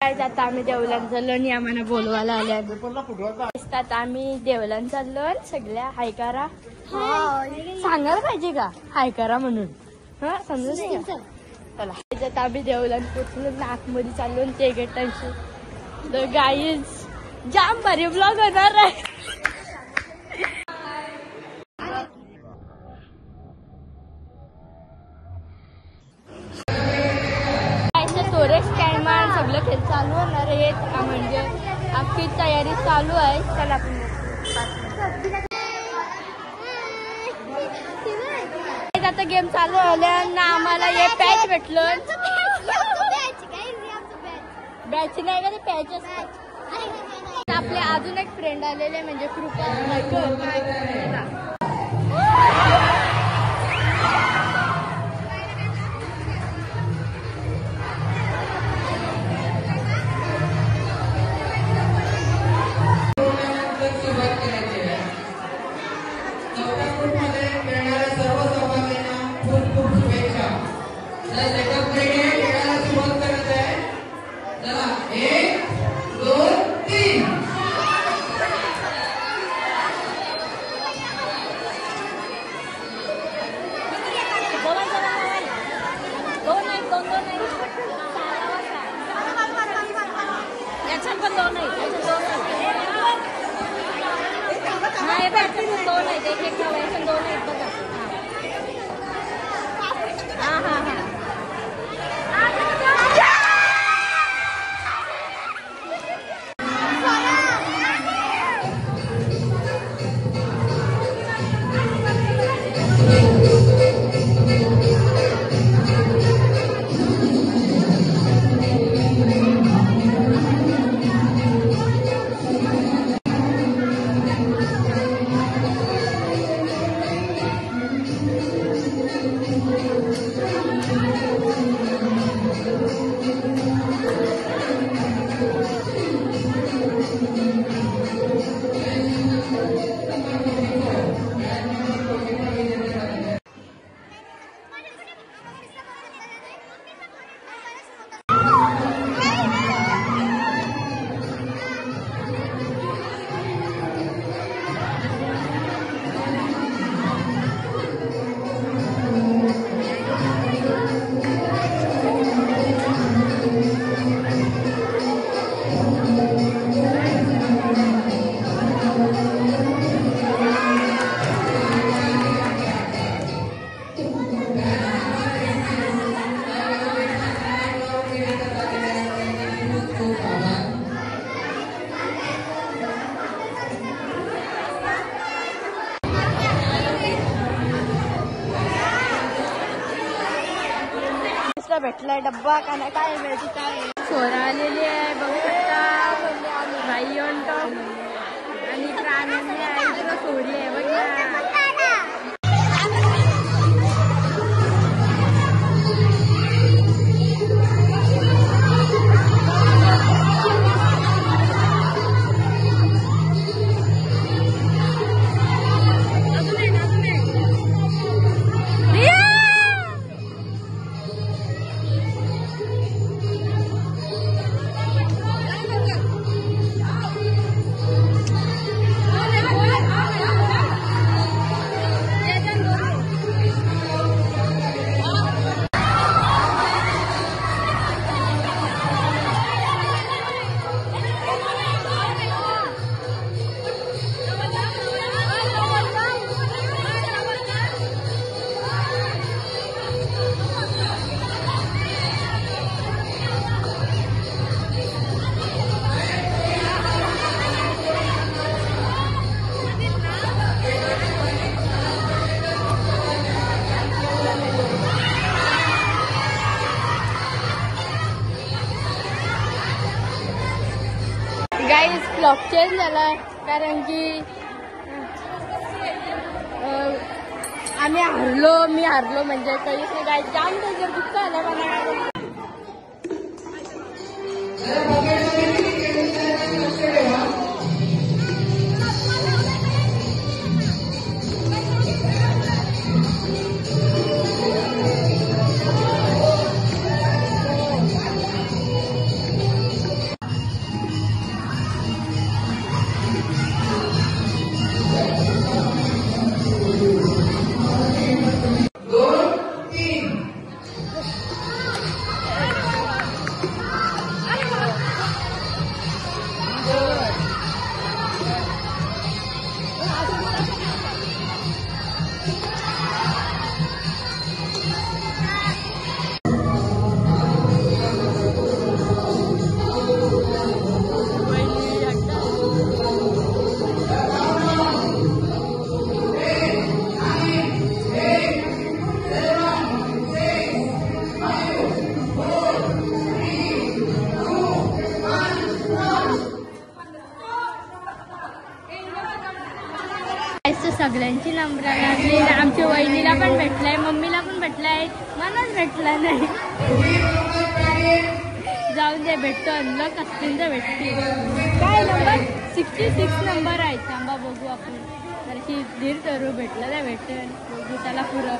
आता आम्ही देवलान चाललो आणि आम्हाला बोलवायला आल्या. आता आम्ही देवलान चाललो. सगळ्या हाय करा. सांगायला पाहिजे का हाय करा म्हणून. हा समजून नाही का. चला आता आम्ही देवलान पोचलो. आतमध्ये चाललो ते गेटांशी. तर गाईज जाम भारी ब्लॉग होणार आहे. स्टोरेज टायमान सगळं खेळ चालू होणार आहे. म्हणजे अख्खी तयारी चालू आहे. चला आपण आता गेम चालू झाल्या आम्हाला हे पॅच भेटलं. बॅच नाही का ते पॅच असतात. आपले अजून एक फ्रेंड आलेले म्हणजे कृपा. भेटलाय डब्बा का नाही काय माहिती. काय सोरा आलेली आहे बघू शकता. भाई ऑन टॉप आणि प्राण्यांनी आहे सोडली आहे बघा. गाईज ब्लॉग चेंज झाला कारण की आम्ही हारलो. मी हारलो म्हणजे काहीच नाही. गाईज जाम त्याच्यावर दुःख आलं मला. गाईस तर सगळ्यांची नंबर लागली. आमच्या वहिनीला पण भेटलाय, मम्मीला पण भेटलाय, मलाच भेटला नाही. जाऊन दे, भेटतो अनलॉक असतील तर भेटतील. काय नंबर 66 नंबर आहे. थांबा बघू आपण जराशी धीर करू. भेटलं नाही भेटेल बघू त्याला पुरं.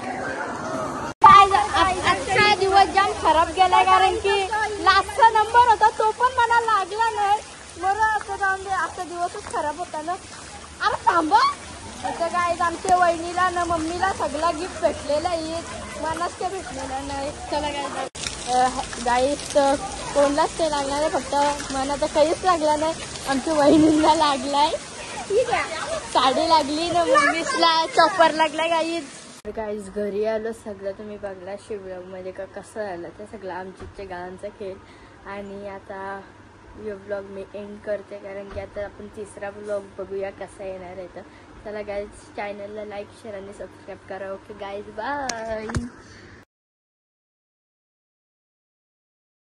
आजचा दिवस जाम खराब गेलाय कारण की लास्टचा नंबर होता तो पण मला लागला नाही. बरं असं जाऊन दे, आजचा दिवसच खराब होता ना. अरे थांबा, असं काय आमच्या वहिनीला ना मम्मीला सगळा गिफ्ट भेटलेला आहे, मलाच ते भेटलेला नाही. चला काय गाईस तर कोणलाच ते लागणार नाही, फक्त मला तर काहीच लागला नाही. आमच्या वहिनीला लागलाय, ठीक आहे, साडी लागली ना, मम्मीसला चॉपर लागलाय. गाईस घरी आलो, सगळं तुम्ही बघला शिवब्लॉगमध्ये का कसं आलं ते सगळं आमच्या गावांचा खेळ. आणि आता यो ब्लॉग मी एंड करते कारण की आता आपण तिसरा ब्लॉग बघूया कसा येणार आहे. तर चला गाईज, चॅनलला लाईक शेअर आणि सबस्क्राईब करा. Okay guys, bye.